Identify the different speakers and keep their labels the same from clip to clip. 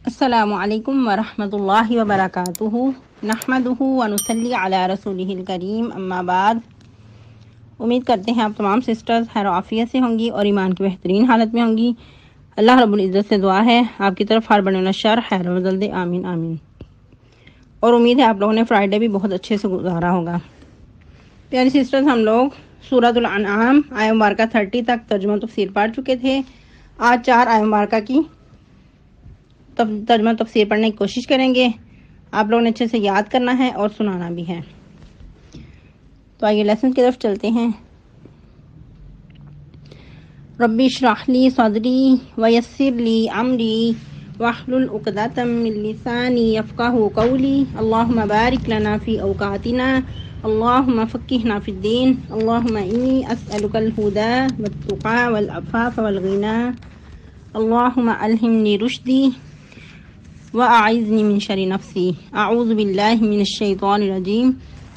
Speaker 1: السلام علیکم ورحمۃ اللہ وبرکاتہ نحمدہ ونصلی علی رسولہ الکریم اما بعد۔ امید کرتے ہیں آپ تمام سسٹرز خیر و عافیت سے ہوں گی اور ایمان کی بہترین حالت میں ہوں گی۔ اللہ رب العزت سے دعا ہے آپ کی طرف ہر بنے و شر خیر و جلد آمین آمین۔ اور امید ہے آپ لوگوں نے فرائیڈے بھی بہت اچھے سے گزارا ہوگا۔ پیاری سسٹرز، ہم لوگ سورۃ الانعام آیہ مبارکہ 30 تک ترجمہ تفسیر پڑھ چکے تھے۔ آج 4 آیہ مبارکہ کی ترجمہ تفسیر پڑھنے کی کوشش کریں گے۔ آپ لوگوں نے اچھے سے یاد کرنا ہے اور سنانا بھی ہے۔ تو آئیے لیسن کی طرف چلتے ہیں۔ ربی اشرح لی صدری ویسر لی امری واحلل عقدۃ من لسانی یفقہوا قولی اللہم بارک لنا فی اوقاتنا اللہم فقہنا فی الدین اللہم انی اسألک الہدی والتقی والعفاف والغنی اللہم الہمنی رشدی وأعذنی من شر نفسی اعوذ باللہ من الشیطان الرجیم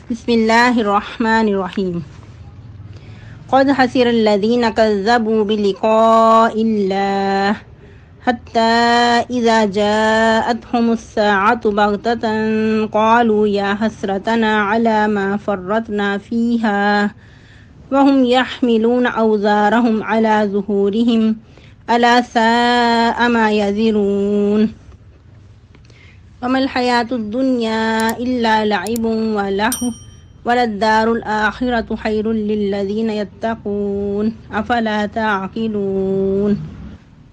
Speaker 1: بسم اللہ الرحمن الرحیم۔ قد خسر الذین کذبوا بلقاء اللہ حتی اذا جاءتهم الساعة بغتة قالوا یا حسرتنا علی ما فرطنا فیها وهم يحملون اوزارهم علی ظہورهم الا ساء ما یزرون۔ وما الحیاة الدنیا الا لعب ولہو وللدار الآخرة خیر للذین یتقون افلا تعقلون۔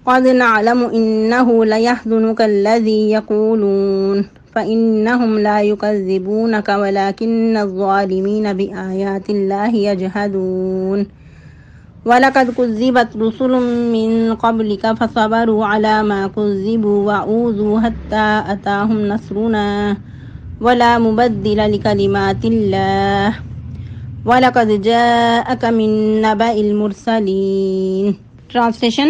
Speaker 1: قد نعلم انه لیحزنک الذی یقولون فإنهم لا یکذبونک ولکن الظالمین بآیات اللہ یجحدون۔ وَلَقَدْ كُذِّبَتْ رُسُلٌ مِّن قَبْلِكَ فَصَبَرُوا عَلَى مَا كُذِّبُوا وَأُوذُوا حَتَّى أَتَاهُمْ نَصْرُنَا وَلَا مُبَدِّلَ لِكَلِمَاتِ اللَّهِ وَلَقَدْ جَاءَكَ مِن نَّبَإِ الْمُرْسَلِينَ۔ ٹرانسلیشن: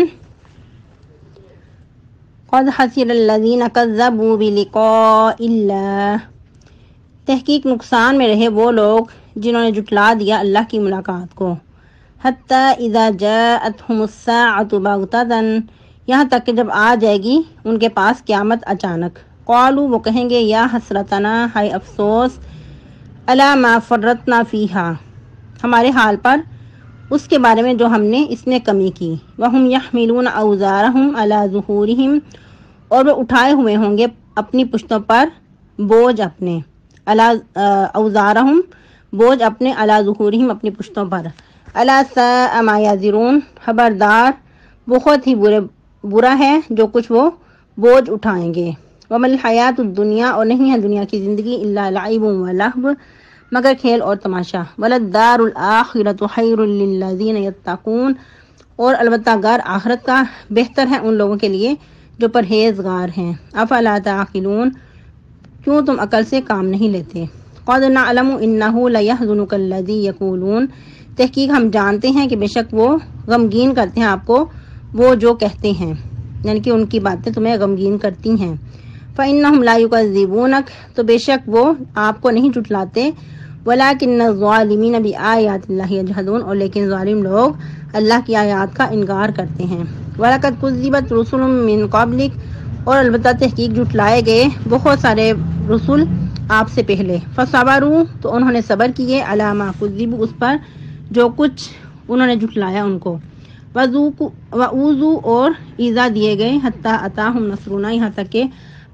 Speaker 1: قد خسر الذین کذبوا بلقاء اللہ، تحقیق نقصان میں رہے وہ لوگ جنہوں نے جھٹلا دیا اللہ کی ملاقات کو۔ حتی اذا جاءتهم الساعة بغتة، یہاں تک کہ جب آ جائے گی ان کے پاس قیامت اچانک۔ قالوا، وہ کہیں گے یا حسرتنا، ہائے افسوس، علی ما فرطنا فیہا، ہمارے حال پر اس کے بارے میں جو ہم نے اس میں کمی کی۔ وہم یحملون اوزارہم علی ظہورہم، اور وہ اٹھائے ہوئے ہوں گے اپنی پشتوں پر بوجھ اپنے، اوزارہم بوجھ اپنے، علی ظہورہم اپنی پشتوں پر۔ الا ساء ما یزرون، خبردار بہت ہی برا ہے جو کچھ وہ بوجھ اٹھائیں گے۔ وما الحیاۃ الدنیا، اور نہیں ہے دنیا کی زندگی، الا لعب ولہو، مگر کھیل اور تماشا۔ وللدار الآخرۃ خیر للذین یتقون، اور البتہ گھر آخرت کا بہتر ہے ان لوگوں کے لیے جو پرہیزگار ہیں۔ افلا تعقلون، کیوں تم عقل سے کام نہیں لیتے۔ قد نعلم انہ لیحزنک الذی یقولون، تحقیق ہم جانتے ہیں کہ بے شک وہ غمگین کرتے ہیں آپ کو وہ جو کہتے ہیں، یعنی کہ ان کی باتیں تمہیں غمگین کرتی ہیں۔ فإنہم لا یکذبونک، تو بے شک وہ آپ کو نہیں جھٹلاتے۔ ولکن الظالمین بآیات اللہ یجحدون، اور لیکن ظالم لوگ اللہ کی آیات کا انکار کرتے ہیں۔ وَلَقَدْ كُذِّبَتْ رُسُلٌ مِّن قَبْلِكَ، اور البتہ تحقیق جھٹلائے گئے بہت سارے رسول آپ سے پہلے۔ فَصَبَرُوا، تو انہوں نے صبر کیے، عَلَىٰ مَا كُذِّبُوا، اس پر جو کچھ انہوں نے جھٹلایا ان کو۔ وَأُوذُوا، اور ایذا دیے گئے، حَتَّىٰ أَتَاهُمْ نَصْرُنَا، یہاں تک کہ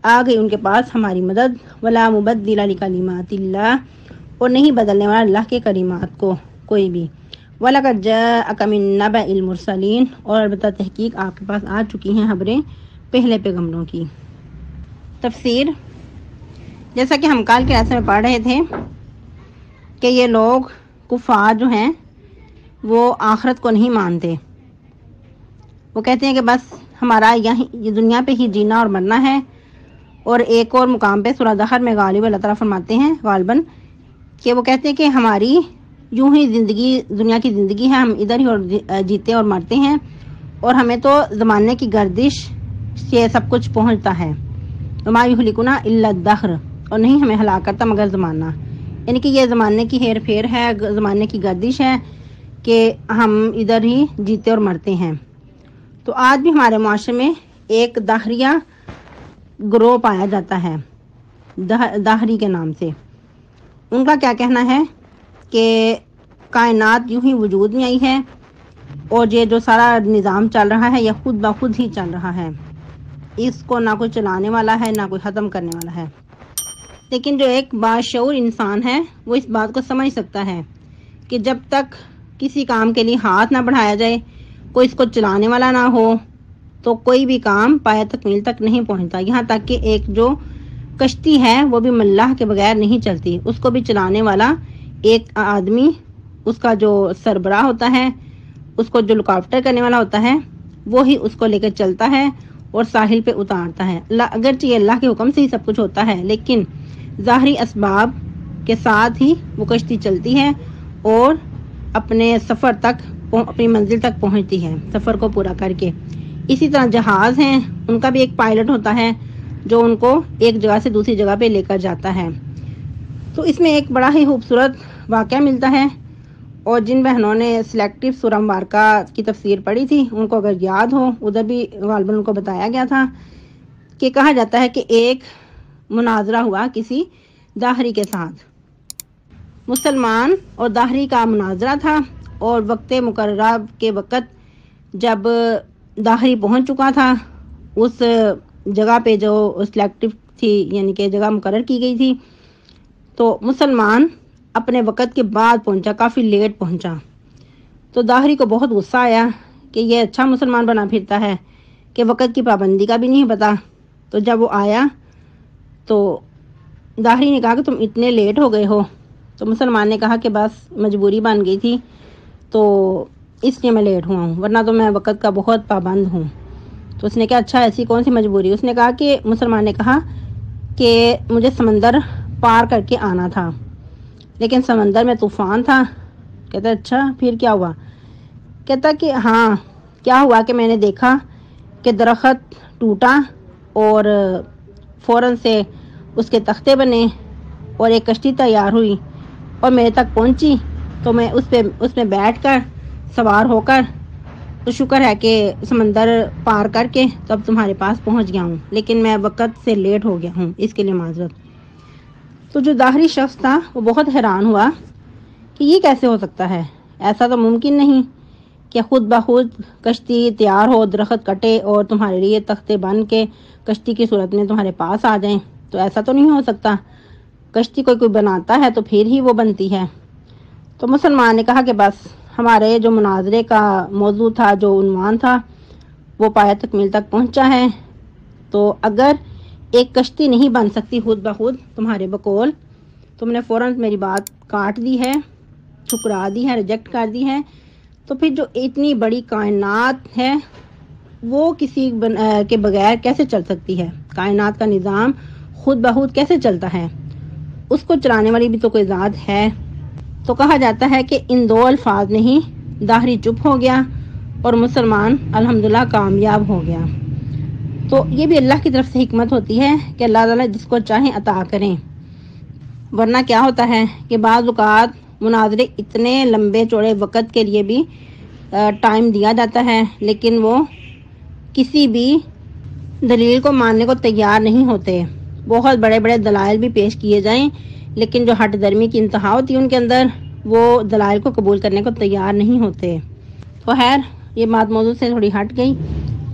Speaker 1: آ گئی ان کے پاس ہماری مدد۔ وَلَا مُبَدِّلَ لِكَلِمَاتِ اللَّهِ، اور نہیں بدلنے والا اللہ کے کلمات کو کوئی بھی۔ وَلَقَدْ جَاءَكَ مِن نَّبَإِ الْمُرْسَلِينَ، اور البتہ تحقیق آپ کے پاس آ چکی ہیں خبریں پہلے پیغمبروں کی۔ تفسیر: جیسا کہ ہم کل کے لیسن میں پڑھ رہے تھے کہ یہ لوگ کفار جو ہیں وہ آخرت کو نہیں مانتے۔ وہ کہتے ہیں کہ بس ہمارا یہ دنیا پہ ہی جینا اور مرنا ہے۔ اور ایک اور مقام پہ سورہ دہر میں غالب اللہ تعالیٰ فرماتے ہیں غالباً کہ وہ کہتے ہیں کہ ہماری یوں ہی زندگی دنیا کی زندگی ہے، ہم ادھر ہی اور جیتے اور مرتے ہیں، اور ہمیں تو زمانے کی گردش سے سب کچھ پہنچتا ہے۔ وما یہلکنا الا الدہر، اور نہیں ہمیں ہلاک کرتا مگر زمانہ، یعنی کہ یہ زمانے کی ہیر پھیر ہے، زمانے کی گردش ہے کہ ہم ادھر ہی جیتے اور مرتے ہیں۔ تو آج بھی ہمارے معاشرے میں ایک دہریہ گروہ پایا جاتا ہے داہری کے نام سے۔ ان کا کیا کہنا ہے کہ کائنات یوں ہی وجود میں آئی ہے اور یہ جو سارا نظام چل رہا ہے یہ خود بخود ہی چل رہا ہے، اس کو نہ کوئی چلانے والا ہے نہ کوئی ختم کرنے والا ہے۔ لیکن جو ایک باشعور انسان ہے وہ اس بات کو سمجھ سکتا ہے کہ جب تک کسی کام کے لیے ہاتھ نہ بڑھایا جائے، کوئی اس کو چلانے والا نہ ہو، تو کوئی بھی کام پایہ تکمیل تک نہیں پہنچتا۔ یہاں تک کہ ایک جو کشتی ہے وہ بھی ملاح کے بغیر نہیں چلتی، اس کو بھی چلانے والا ایک آدمی، اس کا جو سربراہ ہوتا ہے، اس کو جو لکافٹر کرنے والا ہوتا ہے، وہی اس کو لے کر چلتا ہے اور ساحل پہ اتارتا ہے۔ اگرچہ یہ اللہ کے حکم سے ہی سب کچھ ہوتا ہے، لیکن ظاہری اسباب کے ساتھ ہی وہ کشتی چلتی ہے اور اپنے سفر تک، اپنی منزل تک پہنچتی ہے سفر کو پورا کر کے۔ اسی طرح جہاز ہیں، ان کا بھی ایک پائلٹ ہوتا ہے جو ان کو ایک جگہ سے دوسری جگہ پہ لے کر جاتا ہے۔ تو اس میں ایک بڑا ہی خوبصورت واقعہ ملتا ہے، اور جن بہنوں نے سلیکٹیو سورہ مبارکہ کی تفسیر پڑھی تھی ان کو اگر یاد ہو، ادھر بھی غالباً ان کو بتایا گیا تھا کہ کہا جاتا ہے کہ ایک مناظرہ ہوا کسی داہری کے ساتھ، مسلمان اور داہری کا مناظرہ تھا، اور وقت مقررہ کے وقت جب داہری پہنچ چکا تھا اس جگہ پہ جو سلیکٹیو تھی، یعنی کہ جگہ مقرر کی گئی تھی، تو مسلمان اپنے وقت کے بعد پہنچا، کافی لیٹ پہنچا۔ تو داہری کو بہت غصہ آیا کہ یہ اچھا مسلمان بنا پھرتا ہے کہ وقت کی پابندی کا بھی نہیں پتا۔ تو جب وہ آیا تو داہری نے کہا کہ تم اتنے لیٹ ہو گئے ہو، تو مسلمان نے کہا کہ بس مجبوری بن گئی تھی تو اس لیے میں لیٹ ہوا ہوں، ورنہ تو میں وقت کا بہت پابند ہوں۔ تو اس نے کہا اچھا ایسی کون سی مجبوری؟ اس نے کہا کہ مسلمان نے کہا کہ مجھے سمندر پار کر کے آنا تھا، لیکن سمندر میں طوفان تھا۔ کہتا اچھا پھر کیا ہوا؟ کہتا کہ ہاں کیا ہوا کہ میں نے دیکھا کہ درخت ٹوٹا اور فوراً سے اس کے تختے بنے اور ایک کشتی تیار ہوئی اور میرے تک پہنچی، تو میں اس میں بیٹھ کر سوار ہو کر، تو شکر ہے کہ سمندر پار کر کے تو اب تمہارے پاس پہنچ گیا ہوں، لیکن میں وقت سے لیٹ ہو گیا ہوں، اس کے لیے معذرت۔ تو جو داہری شخص تھا وہ بہت حیران ہوا کہ یہ کیسے ہو سکتا ہے، ایسا تو ممکن نہیں کہ خود بخود کشتی تیار ہو، درخت کٹے اور تمہارے لیے تختے بن کے کشتی کی صورت میں تمہارے پاس آ جائیں، تو ایسا تو نہیں ہو سکتا، کشتی کوئی بناتا ہے تو پھر ہی وہ بنتی ہے۔ تو مسلمان نے کہا کہ بس ہمارے جو مناظرے کا موضوع تھا، جو عنوان تھا، وہ پایہ تکمیل تک پہنچا ہے، تو اگر ایک کشتی نہیں بن سکتی خود بخود تمہارے بقول، تم نے فوراً میری بات کاٹ دی ہے، ٹھکرا دی ہے، ریجیکٹ کر دی ہے، تو پھر جو اتنی بڑی کائنات ہے وہ کسی کے بغیر کیسے چل سکتی ہے؟ کائنات کا نظام خود بخود کیسے چلتا ہے؟ اس کو چلانے والی بھی تو کوئی ذات ہے۔ تو کہا جاتا ہے کہ ان دو الفاظ میں ہی داہری چپ ہو گیا اور مسلمان الحمدللہ کامیاب ہو گیا۔ تو یہ بھی اللہ کی طرف سے حکمت ہوتی ہے کہ اللہ تعالیٰ جس کو چاہیں عطا کریں، ورنہ کیا ہوتا ہے کہ بعض اوقات مناظرے اتنے لمبے چوڑے وقت کے لیے بھی ٹائم دیا جاتا ہے، لیکن وہ کسی بھی دلیل کو ماننے کو تیار نہیں ہوتے، بہت بڑے بڑے دلائل بھی پیش کیے جائیں، لیکن جو ہٹ درمی کی انتہا ہوتی ہے ان کے اندر، وہ دلائل کو قبول کرنے کو تیار نہیں ہوتے۔ تو خیر یہ بات موضوع سے تھوڑی ہٹ گئی۔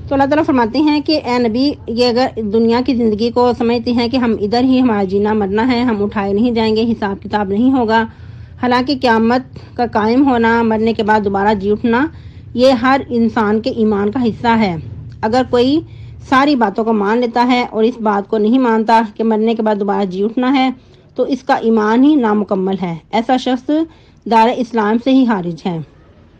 Speaker 1: تو اللہ تعالیٰ فرماتے ہیں کہ اے نبی، یہ اگر دنیا کی زندگی کو سمجھتے ہیں کہ ہم ادھر ہی ہمارا جینا مرنا ہے، ہم اٹھائے نہیں جائیں گے، حساب کتاب نہیں ہوگا، حالانکہ قیامت کا قائم ہونا، مرنے کے بعد دوبارہ جی اٹھنا، یہ ہر انسان کے ایمان کا حصہ ہے۔ اگر کوئی ساری باتوں کو مان لیتا ہے اور اس بات کو نہیں مانتا کہ مرنے کے بعد دوبارہ جی اٹھنا ہے، تو اس کا ایمان ہی نامکمل ہے، ایسا شخص دار اسلام سے ہی خارج ہے۔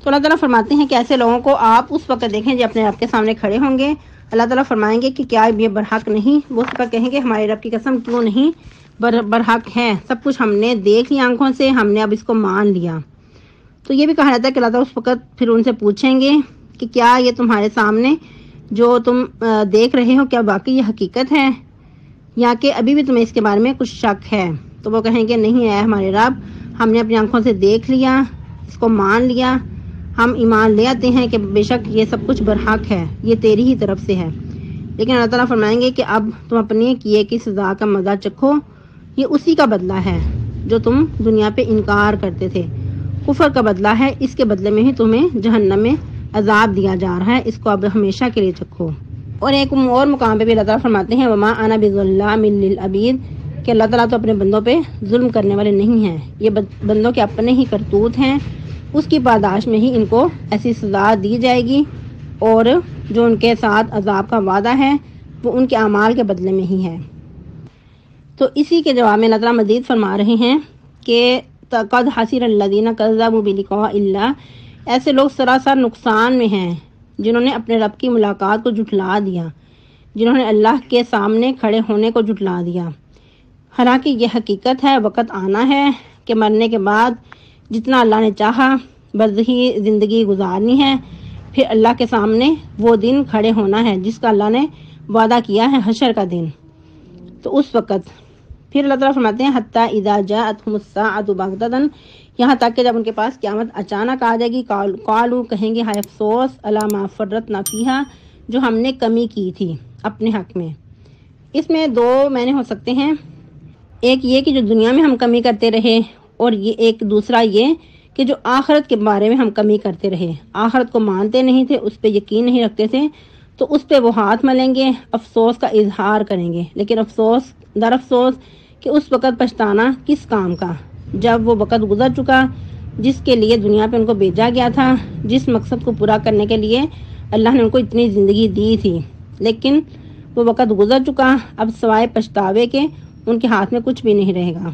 Speaker 1: تو اللہ تعالیٰ فرماتے ہیں کہ ایسے لوگوں کو آپ اس وقت دیکھیں جب اپنے رب کے سامنے کھڑے ہوں گے، اللہ تعالیٰ فرمائیں گے کہ کیا یہ برحق نہیں؟ وہ اس وقت کہیں گے ہمارے رب کی قسم کیوں نہیں برحق ہے، سب کچھ ہم نے دیکھ لیا آنکھوں سے، ہم نے اب اس کو مان لیا۔ تو یہ بھی کہا جاتا ہے کہ اللہ تعالیٰ اس وقت پھر ان سے پوچھیں گے کہ کیا یہ تمہارے سامنے جو تم دیکھ رہے ہو کیا واقعی یہ حقیقت ہے، یا کہ ابھی بھی تمہیں اس کے بارے میں کچھ شک ہے؟ تو وہ کہیں گے نہیں ہے ہمارے رب، ہم نے اپنی آنکھوں سے دیکھ لیا، اس کو مان لیا، ہم ایمان لے آتے ہیں کہ بے شک یہ سب کچھ برحق ہے، یہ تیری ہی طرف سے ہے۔ لیکن اللہ تعالیٰ فرمائیں گے کہ اب تم اپنے کیے کی سزا کا مزہ چکھو، یہ اسی کا بدلہ ہے جو تم دنیا پہ انکار کرتے تھے، کفر کا بدلہ ہے، اس کے بدلے میں ہی تمہیں جہنم میں عذاب دیا جا رہا ہے، اس کو اب ہمیشہ کے لیے چکھو۔ اور ایک اور مقام پہ بھی اللہ تعالیٰ فرماتے ہیں وما انا بظلام للعبید، کہ اللہ تعالیٰ تو اپنے بندوں پہ ظلم کرنے والے نہیں ہیں، یہ بندوں کے اپنے ہی کرتوت ہیں، اس کی پاداش میں ہی ان کو ایسی سزا دی جائے گی، اور جو ان کے ساتھ عذاب کا وعدہ ہے وہ ان کے اعمال کے بدلے میں ہی ہے۔ تو اسی کے جواب میں اللہ تعالیٰ مزید فرما رہے ہیں کہ قد حسر الذین کذبوا بلقاء اللہ، ایسے لوگ سراسر نقصان میں ہیں جنہوں نے اپنے رب کی ملاقات کو جھٹلا دیا، جنہوں نے اللہ کے سامنے کھڑے ہونے کو جھٹلا دیا۔ حالانکہ یہ حقیقت ہے، وقت آنا ہے کہ مرنے کے بعد جتنا اللہ نے چاہا برزخی زندگی گزارنی ہے، پھر اللہ کے سامنے وہ دن کھڑے ہونا ہے جس کا اللہ نے وعدہ کیا ہے، حشر کا دن۔ تو اس وقت پھر اللہ تعالیٰ فرماتے ہیں حتی اذا جاءتہم الساعۃ بغتۃ، یہاں تک کہ جب ان کے پاس قیامت اچانک آ جائے گی، قالوا کہیں گے ہائے افسوس علی ما فرطنا فیہا، جو ہم نے کمی کی تھی اپنے حق میں۔ اس میں دو معنی ہو سکتے ہیں، ایک یہ کہ جو دنیا میں ہم کمی کرتے رہے، اور یہ ایک دوسرا یہ کہ جو آخرت کے بارے میں ہم کمی کرتے رہے، آخرت کو مانتے نہیں تھے، اس پہ یقین نہیں رکھتے تھے، تو اس پہ وہ ہاتھ ملیں گے، افسوس کا اظہار کریں گے، لیکن افسوس در افسوس کہ اس وقت پچھتانا کس کام کا، جب وہ وقت گزر چکا جس کے لیے دنیا پہ ان کو بھیجا گیا تھا، جس مقصد کو پورا کرنے کے لیے اللہ نے ان کو اتنی زندگی دی تھی، لیکن وہ وقت گزر چکا، اب سوائے پچھتاوے کے ان کے ہاتھ میں کچھ بھی نہیں رہے گا۔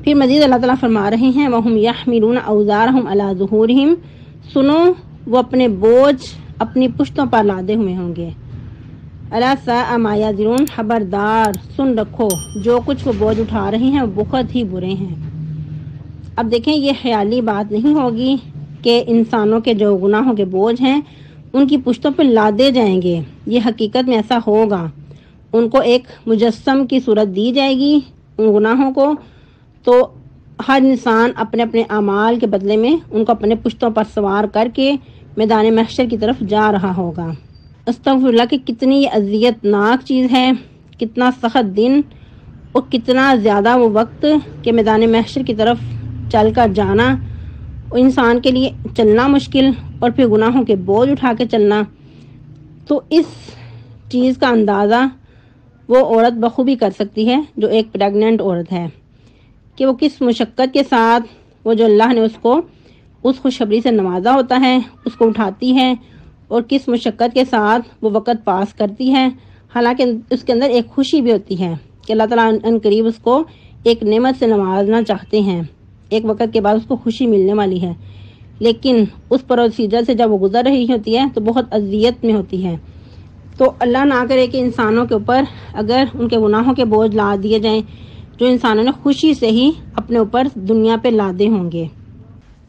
Speaker 1: پھر مزید اللہ تعالیٰ فرما رہے ہیں وَهُمْ يَحْمِلُونَ أَوْزَارَهُمْ عَلَى ظُهُورِهِمْ، سنو وہ اپنے بوجھ اپنی پشتوں پر لادے ہوئے ہوں گے۔ أَلَا سَاءَ مَا يَزِرُونَ، خبردار سن رکھو جو کچھ وہ بوجھ اٹھا رہے ہیں وہ بہت ہی برے ہیں۔ اب دیکھیں یہ خیالی بات نہیں ہوگی کہ انسانوں کے جو گناہوں کے بوجھ ہیں ان کی پشتوں پر لادے جائیں گے، یہ حقیقت میں ایسا ہوگا، ان کو ایک مجسم کی صورت دی جائے گی ان گناہوں کو، تو ہر انسان اپنے اپنے اعمال کے بدلے میں ان کو اپنے پشتوں پر سوار کر کے میدان محشر کی طرف جا رہا ہوگا۔ استغفر اللہ کہ کتنی اذیت ناک چیز ہے، کتنا سخت دن، اور کتنا زیادہ وہ وقت کہ میدان محشر کی طرف چل کر جانا، اور انسان کے لیے چلنا مشکل اور پھر گناہوں کے بوجھ اٹھا کے چلنا۔ تو اس چیز کا اندازہ وہ عورت بخوبی کر سکتی ہے جو ایک پریگننٹ عورت ہے، کہ وہ کس مشقت کے ساتھ وہ جو اللہ نے اس کو اس خوشخبری سے نوازا ہوتا ہے اس کو اٹھاتی ہے، اور کس مشقت کے ساتھ وہ وقت پاس کرتی ہے، حالانکہ اس کے اندر ایک خوشی بھی ہوتی ہے کہ اللہ تعالیٰ ان قریب اس کو ایک نعمت سے نوازنا چاہتے ہیں، ایک وقت کے بعد اس کو خوشی ملنے والی ہے، لیکن اس پروسیجر سے جب وہ گزر رہی ہوتی ہے تو بہت اذیت میں ہوتی ہے۔ تو اللہ نہ کرے کہ انسانوں کے اوپر اگر ان کے گناہوں کے بوجھ لاد دیے جائیں جو انسانوں نے خوشی سے ہی اپنے اوپر دنیا پہ لادے ہوں گے۔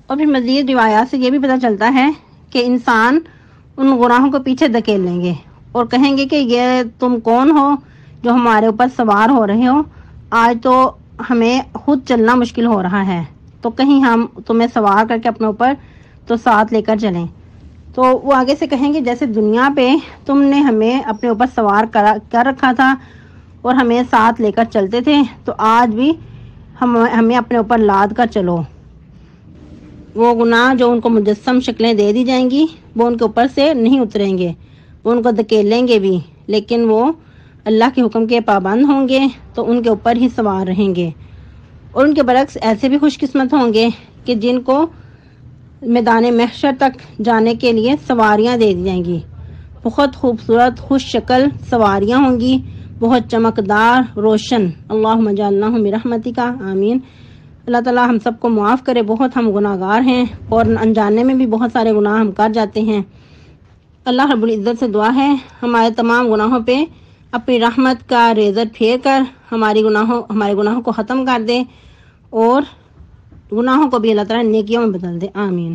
Speaker 1: اور پھر مزید روایات سے یہ بھی پتہ چلتا ہے کہ انسان ان گناہوں کو پیچھے دھکیل لیں گے اور کہیں گے کہ یہ تم کون ہو جو ہمارے اوپر سوار ہو رہے ہو، آج تو ہمیں خود چلنا مشکل ہو رہا ہے، تو کہیں ہم تمہیں سوار کر کے اپنے اوپر تو ساتھ لے کر چلیں۔ تو وہ آگے سے کہیں گے جیسے دنیا پہ تم نے ہمیں اپنے اوپر سوار کر رکھا تھا اور ہمیں ساتھ لے کر چلتے تھے، تو آج بھی ہمیں اپنے اوپر لاد کر چلو۔ وہ گناہ جو ان کو مجسم شکلیں دے دی جائیں گی وہ ان کے اوپر سے نہیں اتریں گے، وہ ان کو دھکیلیں گے بھی، لیکن وہ اللہ کے حکم کے پابند ہوں گے تو ان کے اوپر ہی سوار رہیں گے۔ اور ان کے برعکس ایسے بھی خوش قسمت ہوں گے کہ جن کو میدان محشر تک جانے کے لیے سواریاں دے دی جائیں گی، بہت خوبصورت خوش شکل سواریاں ہوں گی، بہت چمکدار روشن۔ اللہم اجعلنا برحمتک، آمین۔ اللہ تعالیٰ ہم سب کو معاف کرے، بہت ہم گناہ گار ہیں اور انجانے میں بھی بہت سارے گناہ ہم کر جاتے ہیں۔ اللہ رب العزت سے دعا ہے ہمارے تمام گناہوں پہ اپنی رحمت کا ریزر پھیر کر ہمارے گناہوں کو ختم کر دے، اور گناہوں کو بھی اللہ تعالیٰ نیکیوں میں بدل دے، آمین۔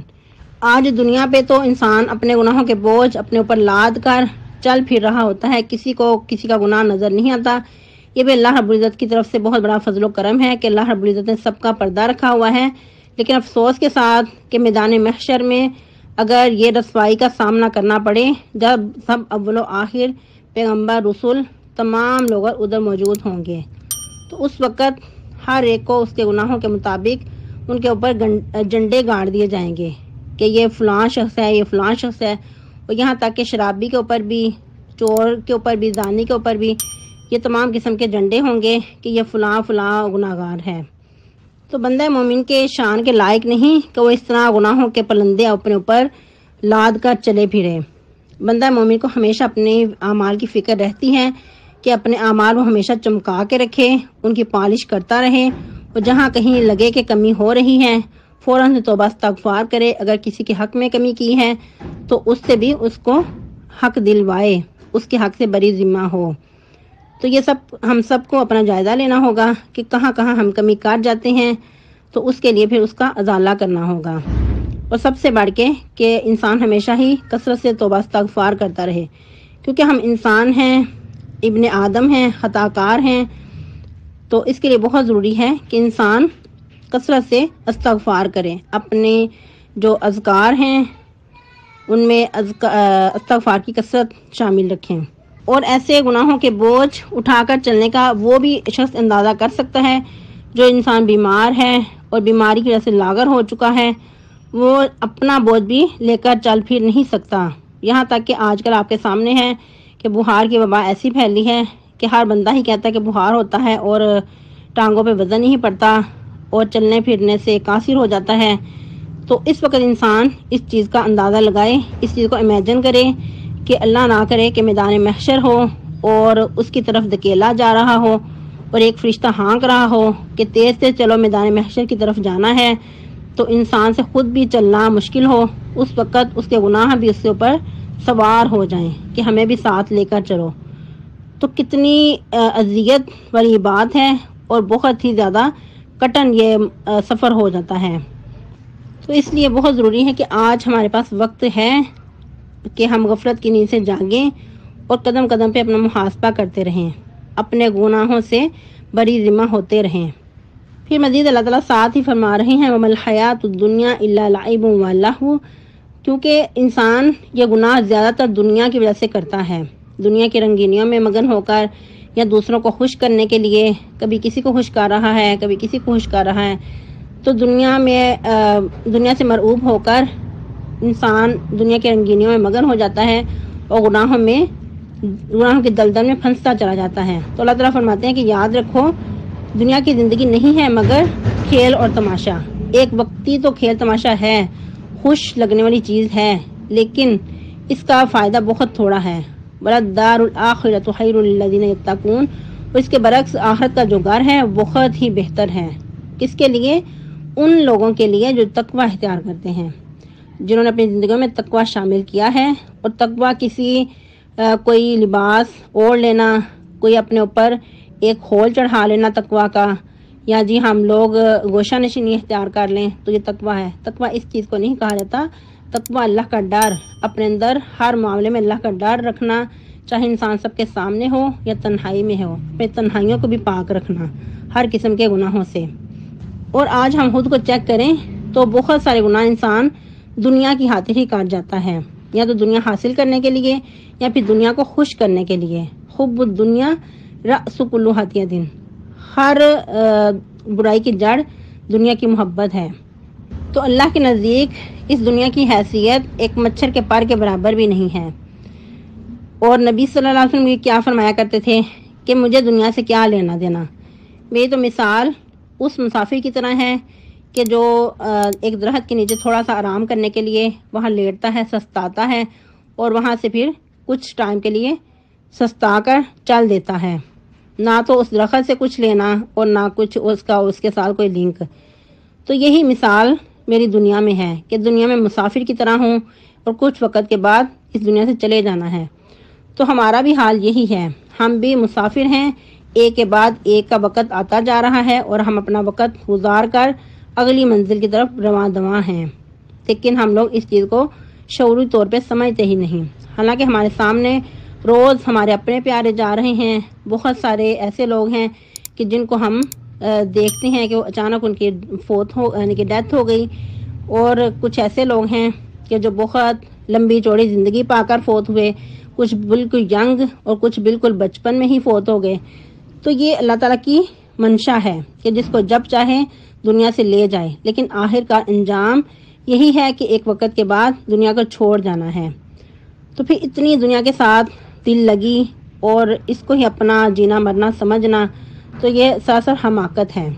Speaker 1: آج دنیا پہ تو انسان اپنے گناہوں کے بوجھ اپنے اوپر لاد کر چل پھر رہا ہوتا ہے، کسی کو کسی کا گناہ نظر نہیں آتا۔ یہ بھی اللہ رب العزت کی طرف سے بہت بڑا فضل و کرم ہے کہ اللہ رب العزت نے سب کا پردہ رکھا ہوا ہے، لیکن افسوس کے ساتھ کہ میدان محشر میں اگر یہ رسوائی کا سامنا کرنا پڑے، جب سب اول و آخر پیغمبر رسول تمام لوگ ادھر موجود ہوں گے، تو اس وقت ہر ایک کو اس کے گناہوں کے مطابق ان کے اوپر جھنڈے گاڑ دیے جائیں گے کہ یہ فلاں شخص ہے، یہ فلاں شخص ہے، اور یہاں تک کہ شرابی کے اوپر بھی، چور کے اوپر بھی، زانی کے اوپر بھی یہ تمام قسم کے جھنڈے ہوں گے کہ یہ فلاں فلاں گناہگار ہے۔ تو بندہ مومن کے شان کے لائق نہیں کہ وہ اس طرح گناہوں کے پلندے اپنے اوپر لاد کر چلے پھرے۔ بندہ مومن کو ہمیشہ اپنے اعمال کی فکر رہتی ہے کہ اپنے اعمال وہ ہمیشہ چمکا کے رکھے، ان کی پالش کرتا رہے، اور جہاں کہیں لگے کہ کمی ہو رہی ہے فوراً سے توبہ استغفار کرے، اگر کسی کے حق میں کمی کی ہے تو اس سے بھی اس کو حق دلوائے، اس کے حق سے بری ذمہ ہو۔ تو یہ سب ہم سب کو اپنا جائزہ لینا ہوگا کہ کہاں کہاں ہم کمی کر جاتے ہیں، تو اس کے لیے پھر اس کا ازالہ کرنا ہوگا، اور سب سے بڑھ کے کہ انسان ہمیشہ ہی کثرت سے توبہ استغفار کرتا رہے، کیونکہ ہم انسان ہیں، ابن آدم ہیں، خطا کار ہیں، تو اس کے لیے بہت ضروری ہے کہ انسان کثرت سے استغفار کرے، اپنے جو اذکار ہیں ان میں استغفار کی کثرت شامل رکھیں، اور ایسے گناہوں کے بوجھ اٹھا کر چلنے کا وہ بھی شخص اندازہ کر سکتا ہے جو انسان بیمار ہے اور بیماری کی وجہ سے لاغر ہو چکا ہے، وہ اپنا بوجھ بھی لے کر چل پھر نہیں سکتا، یہاں تک کہ آج کل آپ کے سامنے ہے کہ بخار کی وبا ایسی پھیلی ہے کہ ہر بندہ ہی کہتا ہے کہ بخار ہوتا ہے اور ٹانگوں پہ وزن نہیں پڑتا اور چلنے پھرنے سے قاصر ہو جاتا ہے۔ تو اس وقت انسان اس چیز کا اندازہ لگائے، اس چیز کو امیجن کرے کہ اللہ نہ کرے کہ میدان محشر ہو اور اس کی طرف دھکیلا جا رہا ہو اور ایک فرشتہ ہانک رہا ہو کہ تیز سے چلو میدان محشر کی طرف جانا ہے، تو انسان سے خود بھی چلنا مشکل ہو، اس وقت اس کے گناہ بھی اس کے اوپر سوار ہو جائیں کہ ہمیں بھی ساتھ لے کر چلو، تو کتنی اذیت والی بات ہے اور بہت ہی زیادہ کٹن یہ سفر ہو جاتا ہے۔ تو اس لیے بہت ضروری ہے کہ آج ہمارے پاس وقت ہے کہ ہم غفلت کی نیند سے جاگیں اور قدم قدم پہ اپنا محاسبہ کرتے رہیں، اپنے گناہوں سے بری ذمہ ہوتے رہیں۔ پھر مزید اللہ تعالیٰ ساتھ ہی فرما رہے ہیں وَمَا الْحَيَاةُ الدُّنْيَا إِلَّا لَعِبٌ وَلَهْوٌ، کیونکہ انسان یہ گناہ زیادہ تر دنیا کی وجہ سے کرتا ہے، دنیا کی رنگینیوں میں مگن ہو کر یا دوسروں کو خوش کرنے کے لیے، کبھی کسی کو خوش کر رہا ہے، کبھی کسی کو خوش کر رہا ہے، تو دنیا سے مرعوب ہو کر انسان دنیا کی رنگینیوں میں مگن ہو جاتا ہے اور گناہوں کے دلدل میں پھنستا چلا جاتا ہے۔ تو اللہ تعالیٰ فرماتے ہیں کہ یاد رکھو دنیا کی زندگی نہیں ہے مگر کھیل اور تماشا، ایک وقتی تو کھیل تماشا ہے، خوش لگنے والی چیز ہے، لیکن اس کا فائدہ بہت تھوڑا ہے۔ وَلَلدَّارُ الْآخِرَةُ خَيْرٌ لِّلَّذِينَ يَتَّقُونَ، اور اس کے برعکس آخرت کا جو گھر ہے بہت ہی بہتر ہے، کس کے لیے؟ ان لوگوں کے لیے جو تقوی اختیار کرتے ہیں، جنہوں نے اپنی زندگیوں میں تقوی شامل کیا ہے، اور تقوی کسی کوئی لباس اوڑھ لینا، کوئی اپنے اوپر ایک خول چڑھا لینا تقوی کا، یا جی ہم لوگ گوشہ نشینی اختیار کر لیں تو یہ تقوی ہے۔ تقوی اس چیز کو نہیں کہا جاتا، تقوی اللہ کا ڈر، اپنے اندر ہر معاملے میں اللہ کا ڈر رکھنا، چاہے انسان سب کے سامنے ہو یا تنہائی میں ہو، اپنے تنہائیوں کو بھی پاک رکھنا ہر قسم کے گناہوں سے۔ اور آج ہم خود کو چیک کریں تو بہت سارے گناہ انسان دنیا کی خاطر ہی کاٹ جاتا ہے، یا تو دنیا حاصل کرنے کے لیے یا پھر دنیا کو خوش کرنے کے لیے۔ حب الدنیا رأس کل خطیئۃ، ہر برائی کی جڑ دنیا کی محبت ہے۔ تو اللہ کے نزدیک اس دنیا کی حیثیت ایک مچھر کے پر کے برابر بھی نہیں ہے۔ اور نبی صلی اللہ علیہ وسلم کیا فرمایا کرتے تھے کہ مجھے دنیا سے کیا لینا دینا، میری تو مثال اس مسافر کی طرح ہے کہ جو ایک درخت کے نیچے تھوڑا سا آرام کرنے کے لیے وہاں لیٹتا ہے، سستاتا ہے، اور وہاں سے پھر کچھ ٹائم کے لیے سستا کر چل دیتا ہے، نہ تو اس درخت سے کچھ لینا اور نہ کچھ اس کے ساتھ کوئی لنک۔ تو یہی مثال میری دنیا میں ہے کہ دنیا میں مسافر کی طرح ہوں اور کچھ وقت کے بعد اس دنیا سے چلے جانا ہے۔ تو ہمارا بھی حال یہی ہے، ہم بھی مسافر ہیں، ایک کے بعد ایک کا وقت آتا جا رہا ہے اور ہم اپنا وقت گزار کر اگلی منزل کی طرف رواں دواں ہیں، لیکن ہم لوگ اس چیز کو شعوری طور پہ سمجھتے ہی نہیں، حالانکہ ہمارے سامنے روز ہمارے اپنے پیارے جا رہے ہیں، بہت سارے ایسے لوگ ہیں کہ جن کو ہم دیکھتے ہیں کہ وہ اچانک ان کی یعنی کہ ڈیتھ ہو گئی، اور کچھ ایسے لوگ ہیں کہ جو بہت لمبی چوڑی زندگی پا کر فوت ہوئے، کچھ بالکل ینگ اور کچھ بالکل بچپن میں ہی فوت ہو گئے۔ تو یہ اللہ تعالیٰ کی منشا ہے کہ جس کو جب چاہے دنیا سے لے جائے، لیکن آخر کا انجام یہی ہے کہ ایک وقت کے بعد دنیا کو چھوڑ جانا ہے۔ تو پھر اتنی دنیا کے ساتھ دل لگی اور اس کو ہی اپنا جینا مرنا سمجھنا، تو یہ سراسر حماقت ہے۔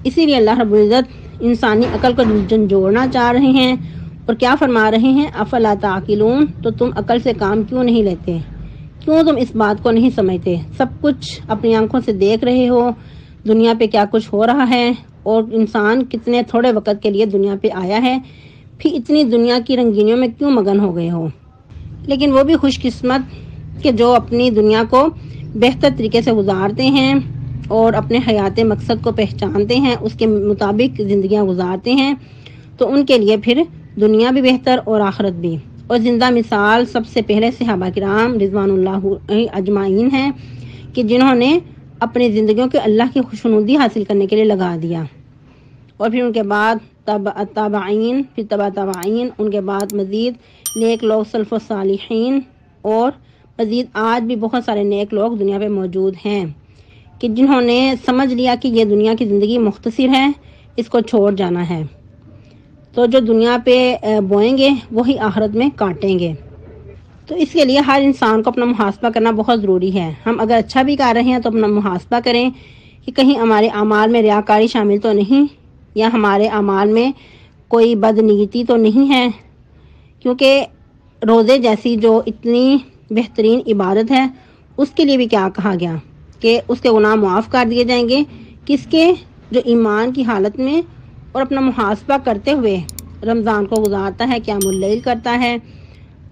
Speaker 1: اسی لیے اللہ رب العزت انسانی عقل کو جھنجھوڑنا چاہ رہے ہیں اور کیا فرما رہے ہیں، افلا تعقلون، تو تم عقل سے کام کیوں نہیں لیتے، کیوں تم اس بات کو نہیں سمجھتے؟ سب کچھ اپنی آنکھوں سے دیکھ رہے ہو، دنیا پہ کیا کچھ ہو رہا ہے، اور انسان کتنے تھوڑے وقت کے لیے دنیا پہ آیا ہے، پھر اتنی دنیا کی رنگینیوں میں کیوں مگن ہو گئے ہو؟ لیکن وہ بھی خوش قسمت کہ جو اپنی دنیا کو بہتر طریقے سے گزارتے ہیں اور اپنے حیات مقصد کو پہچانتے ہیں، اس کے مطابق زندگیاں گزارتے ہیں، تو ان کے لیے پھر دنیا بھی بہتر اور آخرت بھی۔ اور زندہ مثال سب سے پہلے صحابہ کرام رضوان اللہ اجمعین ہیں کہ جنہوں نے اپنی زندگیوں کے اللہ کی خوشنودی حاصل کرنے کے لیے لگا دیا، اور پھر ان کے بعد تابعین، پھر تبع تابعین، ان کے بعد مزید نیک لوگ سلف و صالحین، اور مزید آج بھی بہت سارے نیک لوگ دنیا پہ موجود ہیں کہ جنہوں نے سمجھ لیا کہ یہ دنیا کی زندگی مختصر ہے، اس کو چھوڑ جانا ہے، تو جو دنیا پہ بوئیں گے وہی آخرت میں کاٹیں گے۔ تو اس کے لیے ہر انسان کو اپنا محاسبہ کرنا بہت ضروری ہے۔ ہم اگر اچھا بھی کر رہے ہیں تو اپنا محاسبہ کریں کہ کہیں ہمارے اعمال میں ریاکاری شامل تو نہیں، یا ہمارے اعمال میں کوئی بدنیتی تو نہیں ہے، کیونکہ روزے جیسی جو اتنی بہترین عبادت ہے اس کے لیے بھی کیا کہا گیا کہ اس کے گناہ معاف کر دیے جائیں گے، کس کے؟ جو ایمان کی حالت میں اور اپنا محاسبہ کرتے ہوئے رمضان کو گزارتا ہے، قیام اللیل کرتا ہے،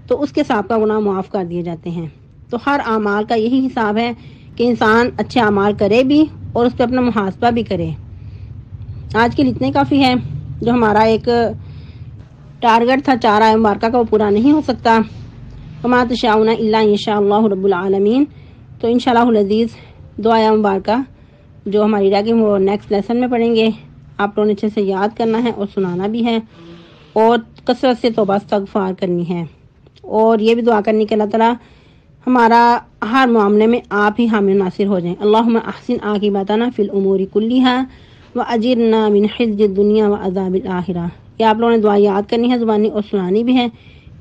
Speaker 1: تو اس کے سابقہ گناہ معاف کر دیے جاتے ہیں۔ تو ہر اعمال کا یہی حساب ہے کہ انسان اچھے اعمال کرے بھی اور اس پہ اپنا محاسبہ بھی کرے۔ آج کے لیے اتنے کافی ہے، جو ہمارا ایک ٹارگٹ تھا 4 آیات مبارکہ کا، وہ پورا نہیں ہو سکتا۔ وما تشاءون الا ان شاء اللہ رب العالمین۔ تو انشاءاللہ العزیز 2 آیات مبارکہ جو ہماری رہ گئی وہ نیکسٹ لیسن میں پڑھیں گے۔ آپ لوگوں نے اچھے سے یاد کرنا ہے اور سنانا بھی ہے، اور کثرت سے توبہ استغفار کرنی ہے، اور یہ بھی دعا کرنی کہ اللہ تعالیٰ ہمارا ہر معاملے میں آپ ہی حامی ناصر ہو جائیں۔ اللہم احسن عاقبتنا فی الامور کلھا واجرنا من خزي الدنیا وعذاب الآخرہ۔ یہ آپ لوگوں نے دعا یاد کرنی ہے زبانی، اور سنانی بھی ہے۔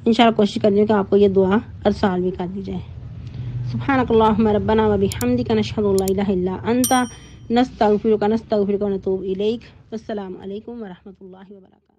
Speaker 1: انشاءاللہ کوشش کریں کہ آپ کو یہ دعا ارسال بھی کر دی جائے۔ سبحانک اللہم ربنا وبحمدک نشہد ان لا الہ الا انت نستغفرک ونتوب الیک۔ والسلام علیکم ورحمۃ اللہ وبرکاتہ۔